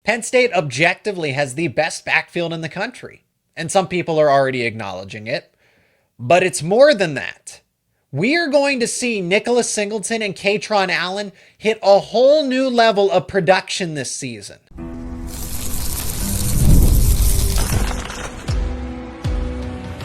Penn State objectively has the best backfield in the country, and some people are already acknowledging it. But it's more than that. We are going to see Nicholas Singleton and Kaytron Allen hit a whole new level of production this season.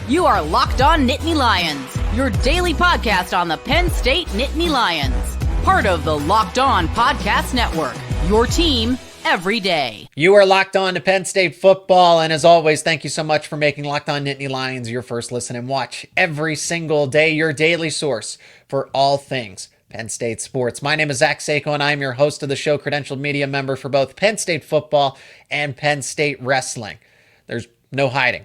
You are Locked On Nittany Lions, your daily podcast on the Penn State Nittany Lions. Part of the Locked On Podcast Network, your team every day. You are locked on to Penn State football, and as always, thank you so much for making Locked On Nittany Lions your first listen and watch every single day, your daily source for all things Penn State sports. My name is Seyko, and I am your host of the show, credentialed media member for both Penn State football and Penn State wrestling. There's no hiding.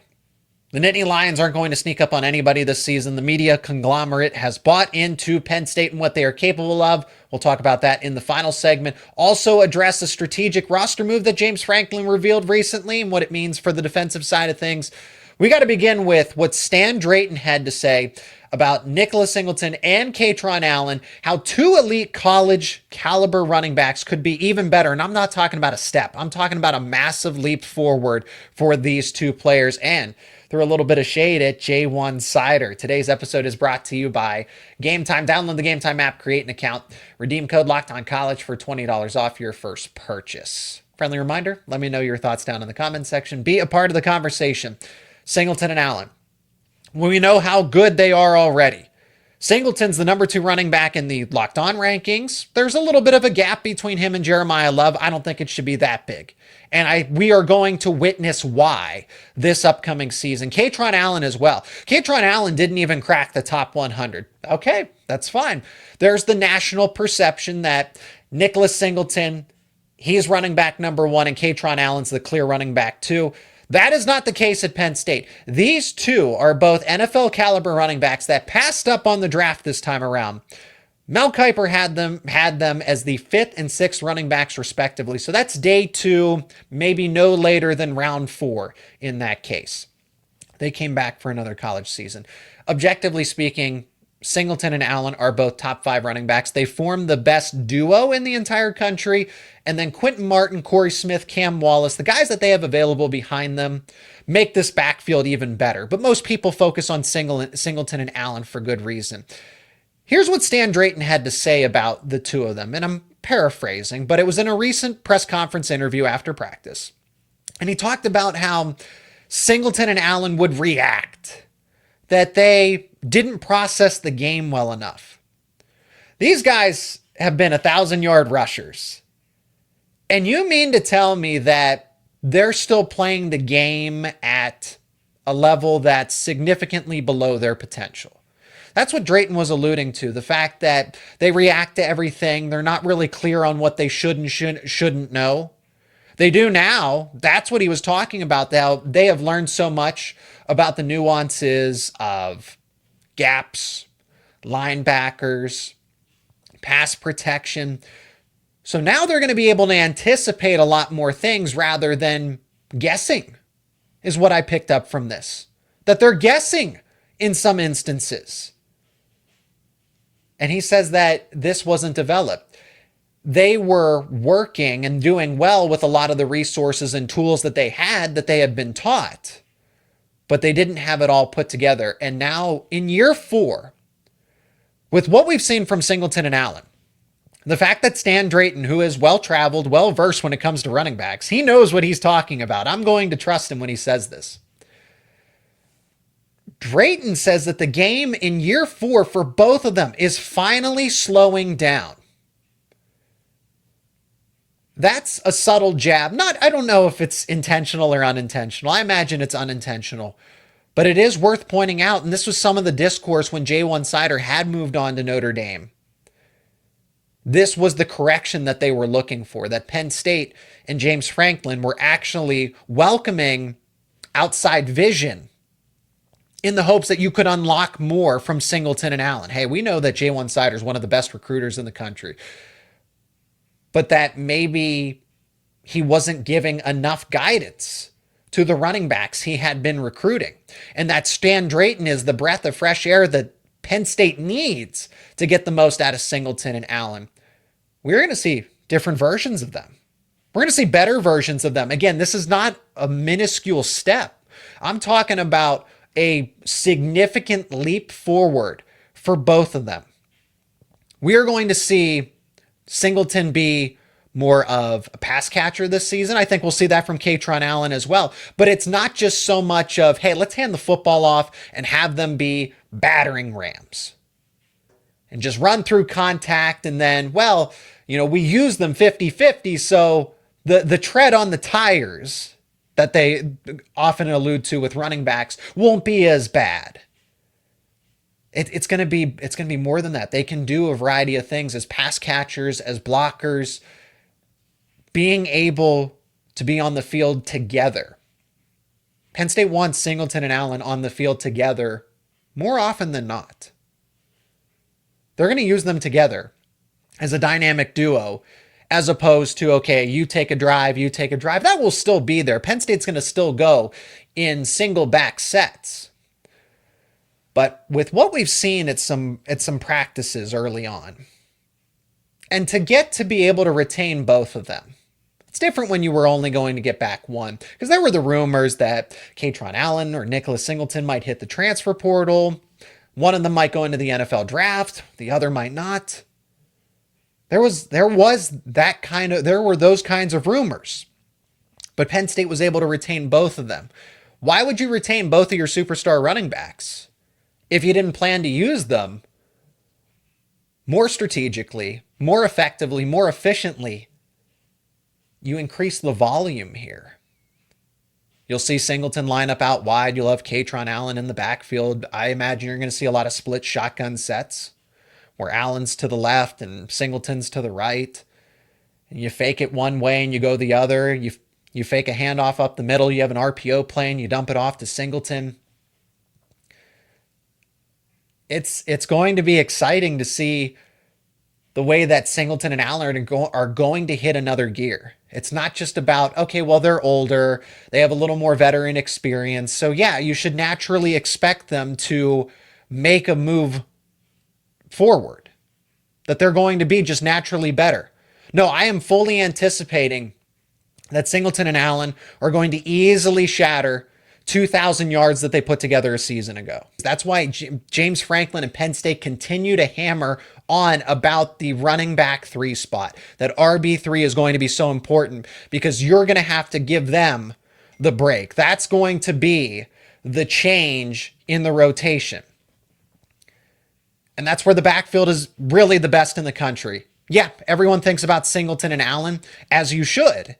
The Nittany Lions aren't going to sneak up on anybody this season. The media conglomerate has bought into Penn State and what they are capable of. We'll talk about that in the final segment. Also address a strategic roster move that James Franklin revealed recently and what it means for the defensive side of things. We got to begin with what Stan Drayton had to say about Nicholas Singleton and Kaytron Allen, how two elite college caliber running backs could be even better. And I'm not talking about a step. I'm talking about a massive leap forward for these two players. And threw a little bit of shade at J1 Cider. Today's episode is brought to you by Game Time. Download the Game Time app, create an account, redeem code LOCKEDONCollege for $20 off your first purchase. Friendly reminder, let me know your thoughts down in the comments section. Be a part of the conversation. Singleton and Allen. We know how good they are already. Singleton's the number 2 running back in the Locked On rankings. There's a little bit of a gap between him and Jeremiah Love. I don't think it should be that big. And we are going to witness why this upcoming season. Kaytron Allen as well. Kaytron Allen didn't even crack the top 100. Okay, that's fine. There's the national perception that Nicholas Singleton, he's running back number 1, and Kaytron Allen's the clear running back 2. That is not the case at Penn State. These two are both NFL caliber running backs that passed up on the draft this time around. Mel Kiper had them as the 5th and 6th running backs respectively. So that's day 2, maybe no later than round 4 in that case. They came back for another college season. Objectively speaking, Singleton and Allen are both top 5 running backs. They form the best duo in the entire country. And then Quentin Martin, Corey Smith, Cam Wallace, the guys that they have available behind them make this backfield even better. But most people focus on Singleton and Allen for good reason. Here's what Stan Drayton had to say about the two of them. And I'm paraphrasing, but it was in a recent press conference interview after practice. And he talked about how Singleton and Allen would react, that they didn't process the game well enough. These guys have been 1,000-yard rushers. And you mean to tell me that they're still playing the game at a level that's significantly below their potential? That's what Drayton was alluding to. The fact that they react to everything. They're not really clear on what they should and shouldn't know. They do now. That's what he was talking about. They have learned so much about the nuances of gaps, linebackers, pass protection. So now they're going to be able to anticipate a lot more things rather than guessing, is what I picked up from this. That they're guessing in some instances. And he says that this wasn't developed. They were working and doing well with a lot of the resources and tools that they had been taught, but they didn't have it all put together. And now in year 4, with what we've seen from Singleton and Allen, the fact that Stan Drayton, who is well-traveled, well-versed when it comes to running backs, he knows what he's talking about. I'm going to trust him when he says this. Drayton says that the game in year 4 for both of them is finally slowing down. That's a subtle jab. I don't know if it's intentional or unintentional. I imagine it's unintentional. But it is worth pointing out, and this was some of the discourse when J1 Cider had moved on to Notre Dame. This was the correction that they were looking for, that Penn State and James Franklin were actually welcoming outside vision in the hopes that you could unlock more from Singleton and Allen. Hey, we know that J1 Cider is one of the best recruiters in the country, but that maybe he wasn't giving enough guidance to the running backs he had been recruiting. And that Stan Drayton is the breath of fresh air that Penn State needs to get the most out of Singleton and Allen. We're going to see different versions of them. We're going to see better versions of them. Again, this is not a minuscule step. I'm talking about a significant leap forward for both of them. We are going to see Singleton be more of a pass catcher this season. I think we'll see that from Kaytron Allen as well. But it's not just so much of, hey, let's hand the football off and have them be battering rams and just run through contact. And then, well, we use them 50-50. So the tread on the tires that they often allude to with running backs won't be as bad. It's going to be more than that. They can do a variety of things as pass catchers, as blockers, being able to be on the field together. Penn State wants Singleton and Allen on the field together more often than not. They're going to use them together as a dynamic duo, as opposed to, okay, you take a drive. That will still be there. Penn State's going to still go in single back sets. But with what we've seen at some practices early on, and to get to be able to retain both of them, it's different when you were only going to get back one, because there were the rumors that Kaytron Allen or Nicholas Singleton might hit the transfer portal. One of them might go into the NFL draft. The other might not. There were those kinds of rumors, but Penn State was able to retain both of them. Why would you retain both of your superstar running backs if you didn't plan to use them more strategically, more effectively, more efficiently? You increase the volume here. You'll see Singleton line up out wide. You'll have Kaytron Allen in the backfield. I imagine you're going to see a lot of split shotgun sets where Allen's to the left and Singleton's to the right. And you fake it one way and you go the other. You fake a handoff up the middle. You have an RPO play and you dump it off to Singleton. It's going to be exciting to see the way that Singleton and Allen are going to hit another gear. It's not just about, okay, well, they're older. They have a little more veteran experience. So yeah, you should naturally expect them to make a move forward, that they're going to be just naturally better. No, I am fully anticipating that Singleton and Allen are going to easily shatter 2,000 yards that they put together a season ago. That's why James Franklin and Penn State continue to hammer on about the running back 3 spot. That RB3 is going to be so important because you're going to have to give them the break. That's going to be the change in the rotation. And that's where the backfield is really the best in the country. Yeah, everyone thinks about Singleton and Allen, as you should.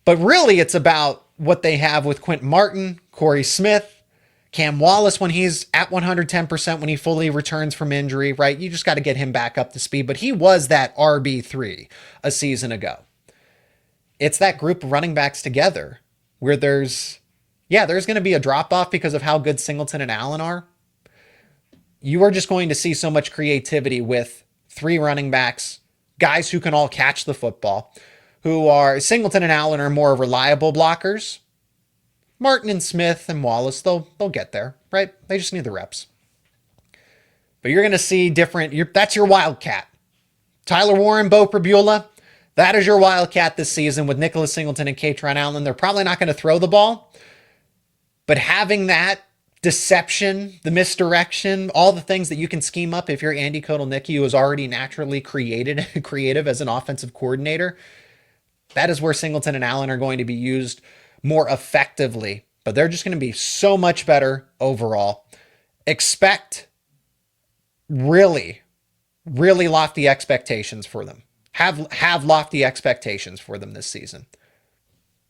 But really, it's about what they have with Quentin Martin, Corey Smith, Cam Wallace when he's at 110% when he fully returns from injury, right? You just got to get him back up to speed. But he was that RB3 a season ago. It's that group of running backs together where there's going to be a drop-off because of how good Singleton and Allen are. You are just going to see so much creativity with 3 running backs, guys who can all catch the football, who are Singleton and Allen are more reliable blockers. Martin and Smith and Wallace, they'll get there, right? They just need the reps. But you're going to see that's your wildcat. Tyler Warren, Bo Prabula, that is your wildcat this season with Nicholas Singleton and Kaytron Allen. They're probably not going to throw the ball, but having that deception, the misdirection, all the things that you can scheme up if you're Andy Kotelnicki, who is already naturally creative as an offensive coordinator, that is where Singleton and Allen are going to be used more effectively. But they're just going to be so much better overall. Expect really, really lofty expectations for them. Have lofty expectations for them this season.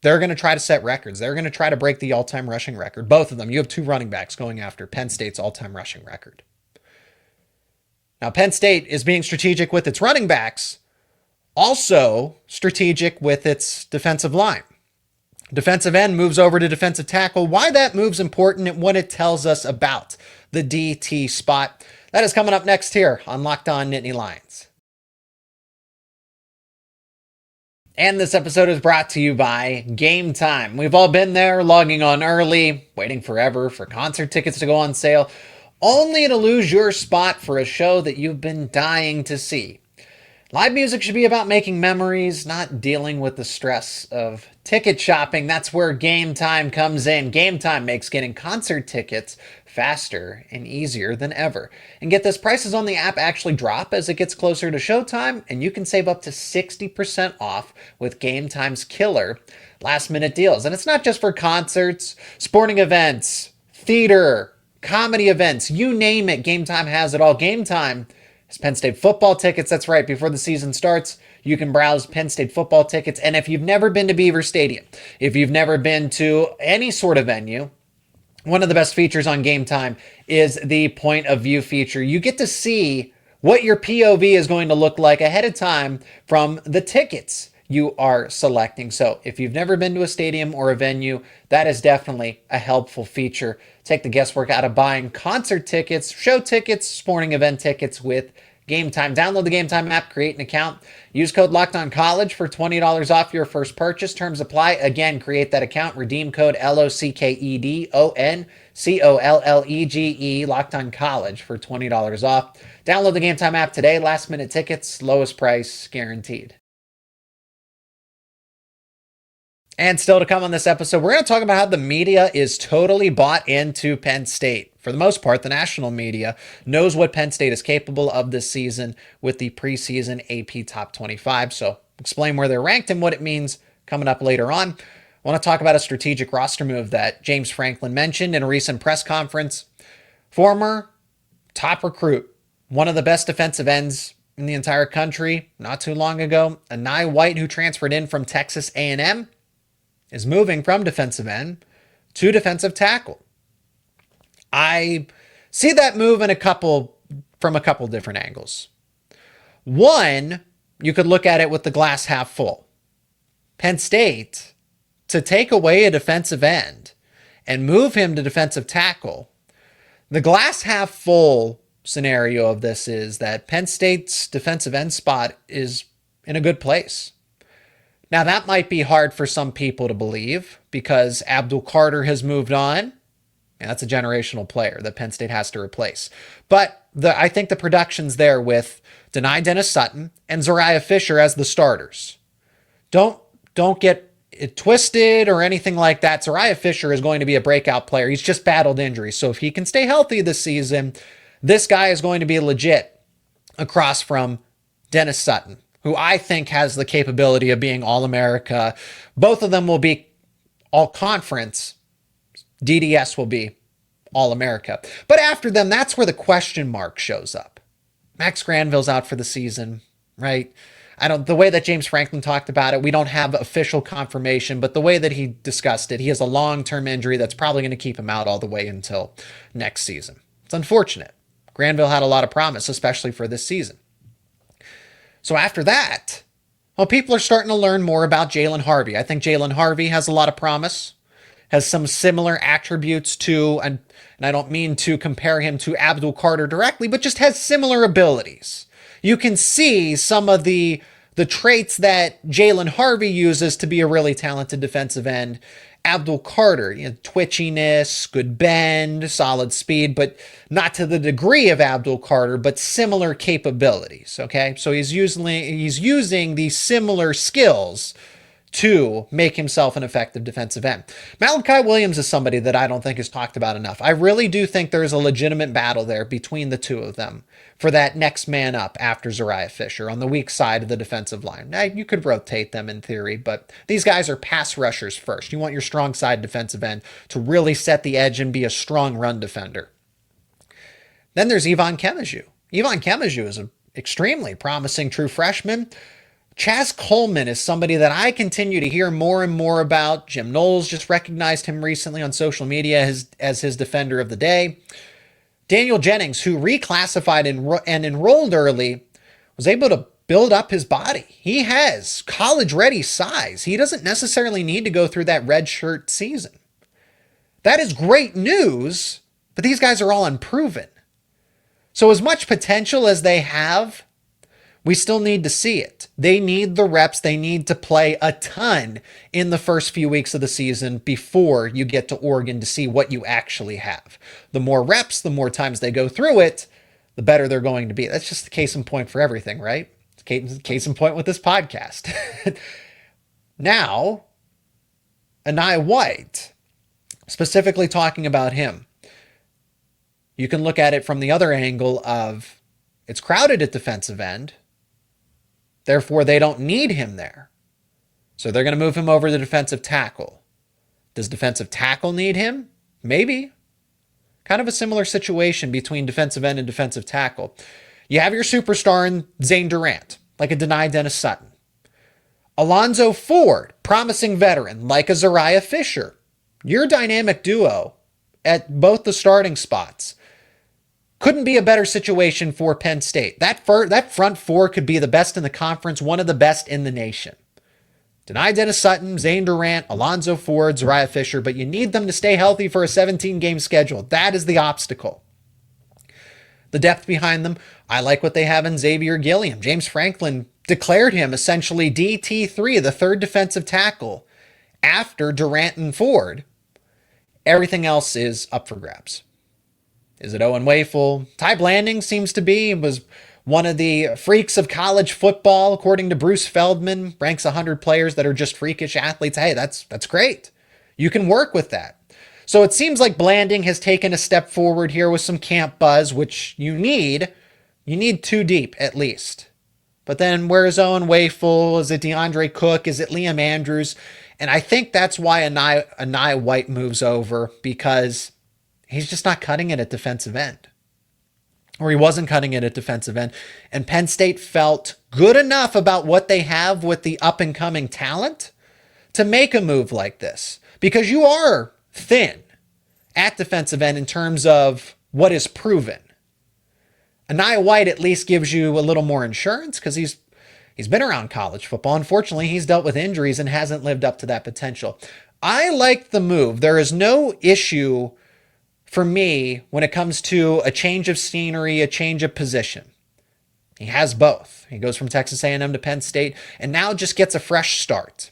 They're going to try to set records. They're going to try to break the all-time rushing record. Both of them. You have 2 running backs going after Penn State's all-time rushing record. Now, Penn State is being strategic with its running backs, also strategic with its defensive line. Defensive end moves over to defensive tackle. Why that move's important and what it tells us about the DT spot. That is coming up next here on Locked On Nittany Lions. And this episode is brought to you by Game Time. We've all been there, logging on early, waiting forever for concert tickets to go on sale, only to lose your spot for a show that you've been dying to see. Live music should be about making memories, not dealing with the stress of ticket shopping. That's where Game Time comes in. Game Time makes getting concert tickets faster and easier than ever. And get this, prices on the app actually drop as it gets closer to showtime, and you can save up to 60% off with Game Time's killer last minute deals. And it's not just for concerts, sporting events, theater, comedy events, you name it. Game Time has it all. Game Time is Penn State football tickets. That's right. Before the season starts, you can browse Penn State football tickets. And if you've never been to Beaver Stadium, if you've never been to any sort of venue, one of the best features on Game Time is the point of view feature. You get to see what your POV is going to look like ahead of time from the tickets you are selecting. So if you've never been to a stadium or a venue, that is definitely a helpful feature. Take the guesswork out of buying concert tickets, show tickets, sporting event tickets with Game Time. Download the Game Time app, create an account, use code LOCKEDONCollege for $20 off your first purchase. Terms apply. Again, create that account, redeem code LOCKEDONCOLLEGE, Locked On College for $20 off. Download the Game Time app today. Last minute tickets, lowest price guaranteed. And still to come on this episode, we're going to talk about how the media is totally bought into Penn State. For the most part, the national media knows what Penn State is capable of this season with the preseason AP Top 25. So explain where they're ranked and what it means coming up later on. I want to talk about a strategic roster move that James Franklin mentioned in a recent press conference. Former top recruit, one of the best defensive ends in the entire country not too long ago, Anai White, who transferred in from Texas A&M, is moving from defensive end to defensive tackle. I see that move from a couple different angles. One, you could look at it with the glass half full. Penn State, to take away a defensive end and move him to defensive tackle, the glass half full scenario of this is that Penn State's defensive end spot is in a good place. Now, that might be hard for some people to believe because Abdul Carter has moved on. And that's a generational player that Penn State has to replace. But I think the production's there with Dennis Sutton and Zariah Fisher as the starters. Don't get it twisted or anything like that. Zariah Fisher is going to be a breakout player. He's just battled injuries. So if he can stay healthy this season, this guy is going to be legit across from Dennis Sutton, who I think has the capability of being All-America. Both of them will be All-Conference. DDS will be All-America. But after them, that's where the question mark shows up. Max Granville's out for the season, right? The way that James Franklin talked about it, we don't have official confirmation, but the way that he discussed it, he has a long-term injury that's probably going to keep him out all the way until next season. It's unfortunate. Granville had a lot of promise, especially for this season. So after that, well, people are starting to learn more about Jalen Harvey. I think Jalen Harvey has a lot of promise, has some similar attributes to, and I don't mean to compare him to Abdul Carter directly, but just has similar abilities. You can see some of the traits that Jalen Harvey uses to be a really talented defensive end. Abdul Carter, twitchiness, good bend, solid speed, but not to the degree of Abdul Carter, but similar capabilities, okay? So he's using these similar skills to make himself an effective defensive end. Malachi Williams is somebody that I don't think is talked about enough. I really do think there's a legitimate battle there between the two of them for that next man up after Zariah Fisher on the weak side of the defensive line. Now, you could rotate them in theory, but these guys are pass rushers first. You want your strong side defensive end to really set the edge and be a strong run defender. Then there's Yvonne Kemaju. Yvonne Kemaju is an extremely promising true freshman. Chaz Coleman is somebody that I continue to hear more and more about. Jim Knowles just recognized him recently on social media as his defender of the day. Daniel Jennings, who reclassified and enrolled early, was able to build up his body. He has college-ready size. He doesn't necessarily need to go through that redshirt season. That is great news, but these guys are all unproven. So as much potential as they have, we still need to see it. They need the reps. They need to play a ton in the first few weeks of the season before you get to Oregon to see what you actually have. The more reps, the more times they go through it, the better they're going to be. That's just the case in point for everything, right? It's Case in point with this podcast. Now, Anai White, specifically talking about him, you can look at it from the other angle of it's crowded at defensive end. Therefore, they don't need him there. So they're going to move him over to defensive tackle. Does defensive tackle need him? Maybe. Kind of a similar situation between defensive end and defensive tackle. You have your superstar in Zane Durant, like a Denai Dennis Sutton. Alonzo Ford, promising veteran, like a Zariah Fisher. Your dynamic duo at both the starting spots. Couldn't be a better situation for Penn State. That front four could be the best in the conference, one of the best in the nation. Denai Dennis Sutton, Zane Durant, Alonzo Ford, Zariah Fisher, but you need them to stay healthy for a 17-game schedule. That is the obstacle. The depth behind them, I like what they have in Xavier Gilliam. James Franklin declared him essentially DT3, the third defensive tackle, after Durant and Ford. Everything else is up for grabs. Is it Owen Wayfair? Ty Blanding seems to be. Was one of the freaks of college football, according to Bruce Feldman. Ranks 100 players that are just freakish athletes. Hey, that's great. You can work with that. So it seems like Blanding has taken a step forward here with some camp buzz, which you need. You need 2 deep at least. But then where's Owen Wayfair? Is it DeAndre Cook? Is it Liam Andrews? And I think that's why Anai White moves over, because he's just not cutting it at defensive end. Or he wasn't cutting it at defensive end. And Penn State felt good enough about what they have with the up-and-coming talent to make a move like this. Because you are thin at defensive end in terms of what is proven. Anai White at least gives you a little more insurance because he's been around college football. Unfortunately, he's dealt with injuries and hasn't lived up to that potential. I like the move. There is no issue for me when it comes to a change of scenery, a change of position. He has both. He goes from Texas A&M to Penn State and now just gets a fresh start.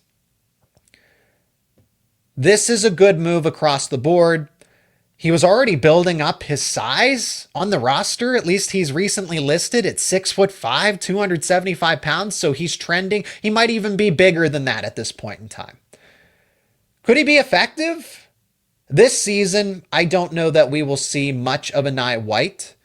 This is a good move across the board. He was already building up his size on the roster. At least he's recently listed at 6'5", 275 pounds. So he's trending. He might even be bigger than that at this point in time. Could he be effective? This season, I don't know that we will see much of Enai White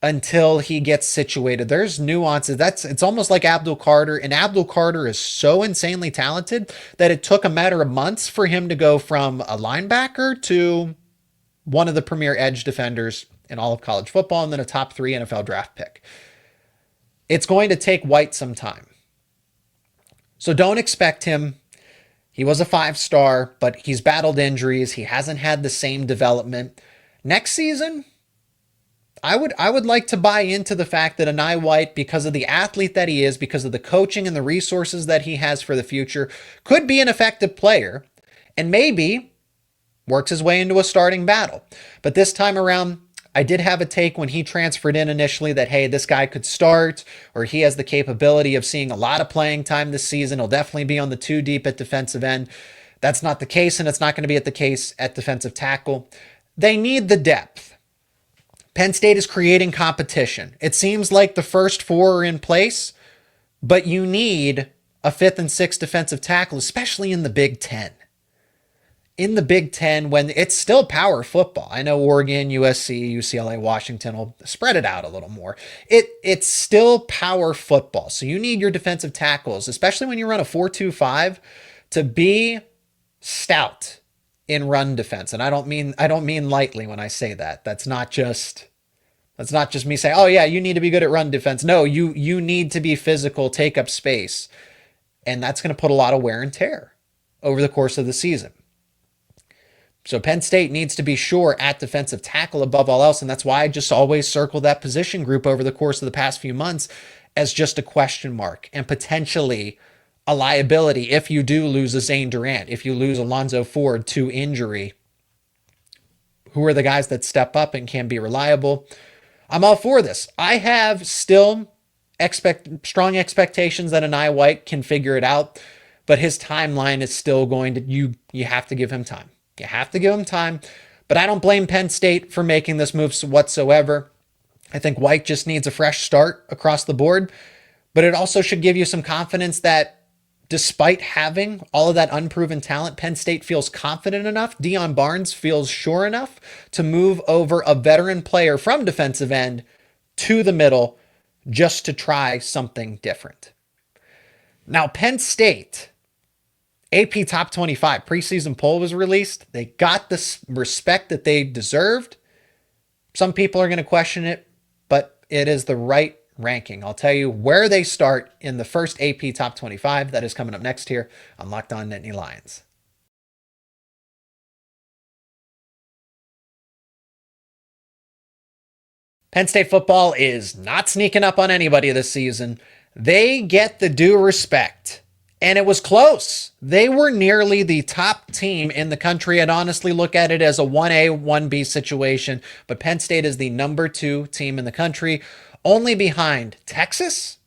until he gets situated. There's nuances. It's almost like Abdul Carter, and Abdul Carter is so insanely talented that it took a matter of months for him to go from a linebacker to one of the premier edge defenders in all of college football and then a top 3 NFL draft pick. It's going to take White some time. So don't expect him. He was a 5-star, but he's battled injuries. He hasn't had the same development. Next season, I would like to buy into the fact that Enai White, because of the athlete that he is, because of the coaching and the resources that he has for the future, could be an effective player and maybe works his way into a starting battle. But this time around, I did have a take when he transferred in initially that, hey, this guy could start, or he has the capability of seeing a lot of playing time this season. He'll definitely be on the 2 deep at defensive end. That's not the case, and it's not going to be the case at defensive tackle. They need the depth. Penn State is creating competition. It seems like the first 4 are in place, but you need a 5th and 6th defensive tackle, especially in the Big Ten. In the Big Ten, when it's still power football. I know Oregon, USC, UCLA, Washington will spread it out a little more. It's still power football. So you need your defensive tackles, especially when you run a 4-2-5, to be stout in run defense. And I don't mean lightly when I say that. That's not just me saying, oh yeah, you need to be good at run defense. No, you need to be physical, take up space. And that's going to put a lot of wear and tear over the course of the season. So Penn State needs to be sure at defensive tackle above all else, and that's why I just always circle that position group over the course of the past few months as just a question mark and potentially a liability if you do lose a Zane Durant, if you lose Alonzo Ford to injury. Who are the guys that step up and can be reliable? I'm all for this. I have still strong expectations that Enai White can figure it out, but his timeline is still going to, you have to give him time. You have to give him time, but I don't blame Penn State for making this move whatsoever. I think White just needs a fresh start across the board, But it also should give you some confidence that despite having all of that unproven talent, Penn State feels confident enough. Deion Barnes feels sure enough to move over a veteran player from defensive end to the middle just to try something different. Now, Penn State, AP Top 25 preseason poll was released. They got the respect that they deserved. Some people are going to question it, but it is the right ranking. I'll tell you where they start in the first AP Top 25. That is coming up next here on Locked On Nittany Lions. Penn State football is not sneaking up on anybody this season. They get the due respect. And it was close. They were nearly the top team in the country. I'd honestly look at it as a 1A, 1B situation. But Penn State is the number 2 team in the country, only behind Texas,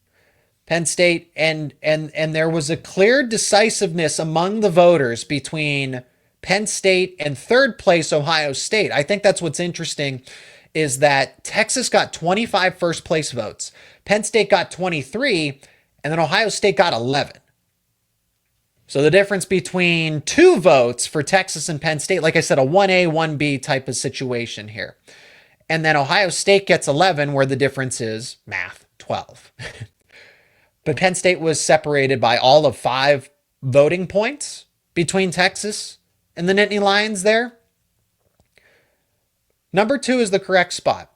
Penn State, and there was a clear decisiveness among the voters between Penn State and third place Ohio State. I think that's what's interesting is that Texas got 25 first place votes. Penn State got 23, and then Ohio State got 11. So the difference between 2 votes for Texas and Penn State, like I said, a 1A, 1B type of situation here. And then Ohio State gets 11, where the difference is math, 12. But Penn State was separated by all of 5 voting points between Texas and the Nittany Lions there. Number 2 is the correct spot.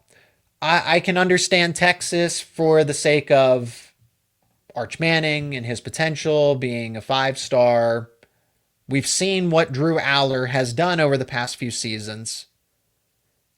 I can understand Texas for the sake of Arch Manning and his potential being a 5-star. We've seen what Drew Aller has done over the past few seasons.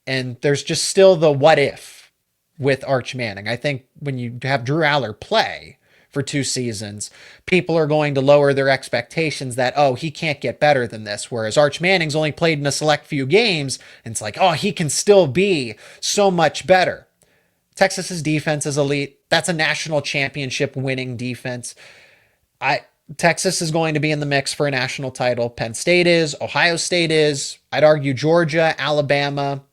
And there's just still the what if with Arch Manning. I think when you have Drew Aller play for 2 seasons, people are going to lower their expectations that, oh, he can't get better than this. Whereas Arch Manning's only played in a select few games, and it's like, oh, he can still be so much better. Texas's defense is elite. That's a national championship winning defense. Texas is going to be in the mix for a national title. Penn State is. Ohio State is. I'd argue Georgia, Alabama.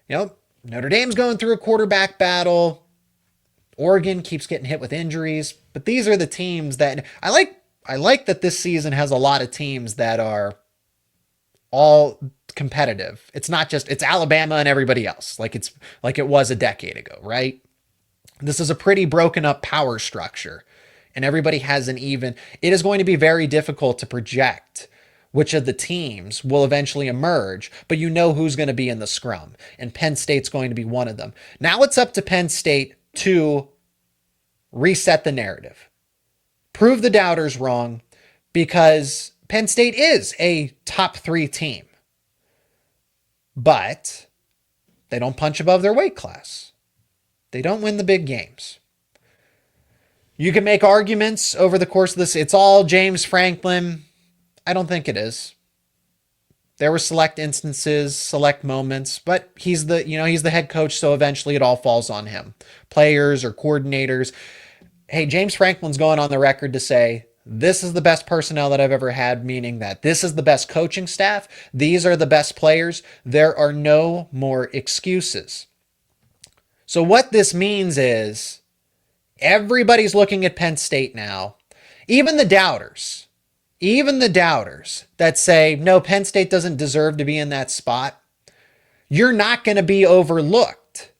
Notre Dame's going through a quarterback battle. Oregon keeps getting hit with injuries. But these are the teams that I like that this season has a lot of teams that are all competitive. It's not just, it's Alabama and everybody else. Like it was a decade ago, right? This is a pretty broken up power structure. And everybody has an even. It is going to be very difficult to project which of the teams will eventually emerge, but you know who's going to be in the scrum. And Penn State's going to be one of them. Now it's up to Penn State to reset the narrative. Prove the doubters wrong, because Penn State is a top 3 team. But they don't punch above their weight class. They don't win the big games. You can make arguments over the course of this. It's all James Franklin. I don't think it is. There were select instances, select moments, but he's the head coach, so eventually it all falls on him. Players or coordinators. Hey, James Franklin's going on the record to say, this is the best personnel that I've ever had, meaning that this is the best coaching staff. These are the best players. There are no more excuses. So what this means is everybody's looking at Penn State now, even the doubters that say, no, Penn State doesn't deserve to be in that spot. You're not going to be overlooked.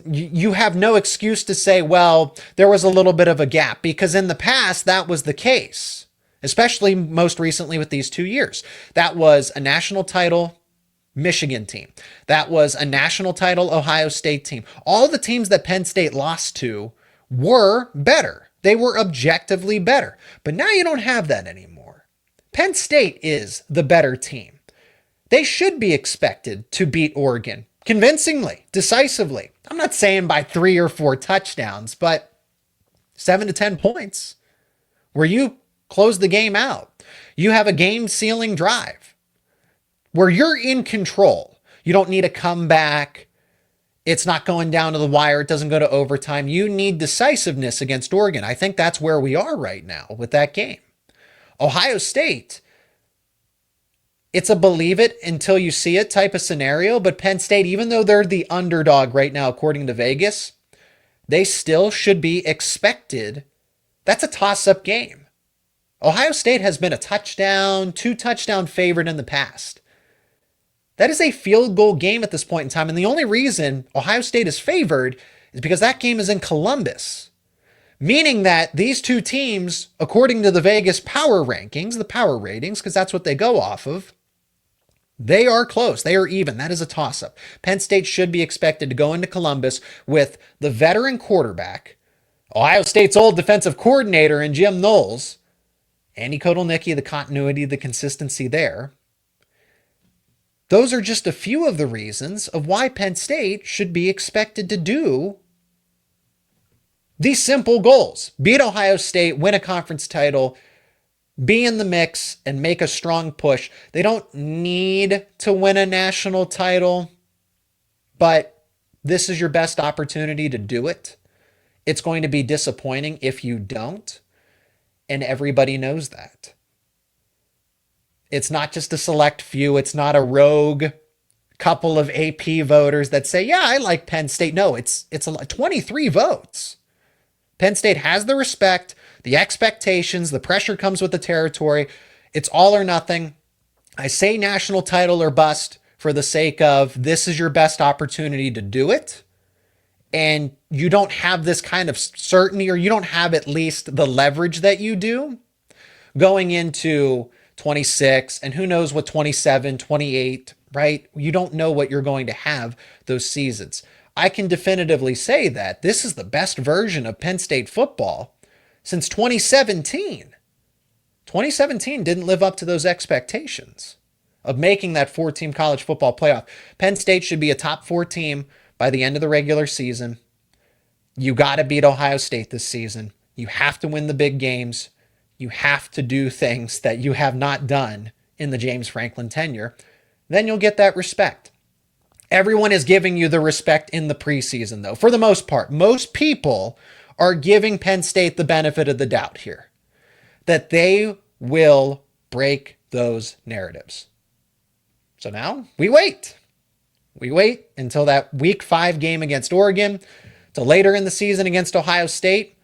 You have no excuse to say, well, there was a little bit of a gap, because in the past that was the case, especially most recently with these 2 years. That was a national title Michigan team. That was a national title Ohio State team. All the teams that Penn State lost to were better. They were objectively better. But now you don't have that anymore. Penn State is the better team. They should be expected to beat Oregon convincingly, decisively. I'm not saying by 3 or 4 touchdowns, but 7 to 10 points where you close the game out. You have a game-sealing drive where you're in control. You don't need a comeback. It's not going down to the wire. It doesn't go to overtime. You need decisiveness against Oregon. I think that's where we are right now with that game. Ohio State, it's a believe it until you see it type of scenario, but Penn State, even though they're the underdog right now, according to Vegas, they still should be expected. That's a toss-up game. Ohio State has been a touchdown, 2-touchdown favorite in the past. That is a field goal game at this point in time, and the only reason Ohio State is favored is because that game is in Columbus, meaning that these two teams, according to the Vegas power rankings, the power ratings, because that's what they go off of, they are close. They are even. That is a toss-up. Penn State should be expected to go into Columbus with the veteran quarterback, Ohio State's old defensive coordinator in Jim Knowles, Andy Kotelnicki, the continuity, the consistency there. Those are just a few of the reasons of why Penn State should be expected to do these simple goals. Beat Ohio State, win a conference title, be in the mix, and make a strong push. They don't need to win a national title, but this is your best opportunity to do it. It's going to be disappointing if you don't, and everybody knows that. It's not just a select few. It's not a rogue couple of AP voters that say, yeah, I like Penn State. No, it's 23 votes. Penn State has the respect, the expectations, the pressure comes with the territory. It's all or nothing. I say national title or bust for the sake of this is your best opportunity to do it. And you don't have this kind of certainty, or you don't have at least the leverage that you do going into 26, and who knows what 27, 28, right? You don't know what you're going to have those seasons. I can definitively say that this is the best version of Penn State football since 2017. 2017 didn't live up to those expectations of making that 4-team college football playoff. Penn State should be a top 4 team by the end of the regular season. You got to beat Ohio State this season. You have to win the big games. You have to do things that you have not done in the James Franklin tenure. Then you'll get that respect. Everyone is giving you the respect in the preseason, though. For the most part, most people are giving Penn State the benefit of the doubt here, that they will break those narratives. So now we wait. We wait until that week 5 game against Oregon, till later in the season against Ohio State,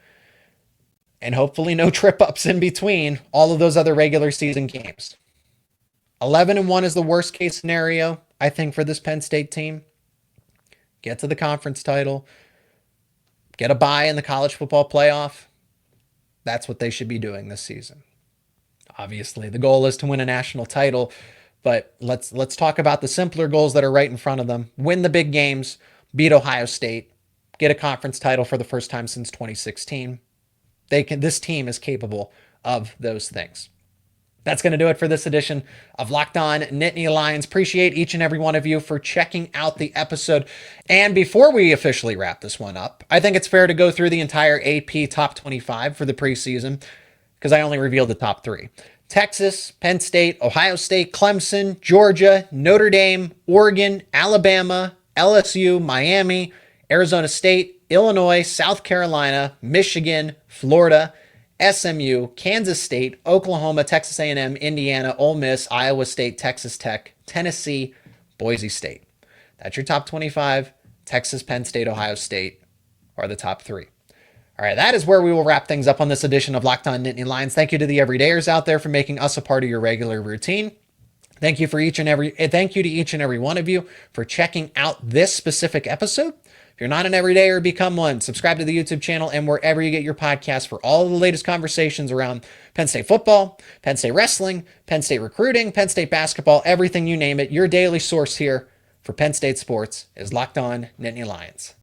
and hopefully no trip-ups in between all of those other regular season games. 11-1 is the worst case scenario, I think, for this Penn State team. Get to the conference title. Get a bye in the college football playoff. That's what they should be doing this season. Obviously, the goal is to win a national title, but let's talk about the simpler goals that are right in front of them. Win the big games, beat Ohio State, get a conference title for the first time since 2016. This team is capable of those things. That's going to do it for this edition of Locked On Nittany Lions. Appreciate each and every one of you for checking out the episode. And before we officially wrap this one up, I think it's fair to go through the entire AP top 25 for the preseason, because I only revealed the top 3. Texas, Penn State, Ohio State, Clemson, Georgia, Notre Dame, Oregon, Alabama, LSU, Miami, Arizona State, Illinois, South Carolina, Michigan, Florida, SMU, Kansas State, Oklahoma, Texas A&M, Indiana, Ole Miss, Iowa State, Texas Tech, Tennessee, Boise State. That's your top 25. Texas, Penn State, Ohio State are the top 3. All right, that is where we will wrap things up on this edition of Locked On Nittany Lions. Thank you to the everydayers out there for making us a part of your regular routine. Thank you to each and every one of you for checking out this specific episode. If you're not an everydayer, become one. Subscribe to the YouTube channel and wherever you get your podcasts for all the latest conversations around Penn State football, Penn State wrestling, Penn State recruiting, Penn State basketball, everything you name it. Your daily source here for Penn State sports is Locked On Nittany Lions.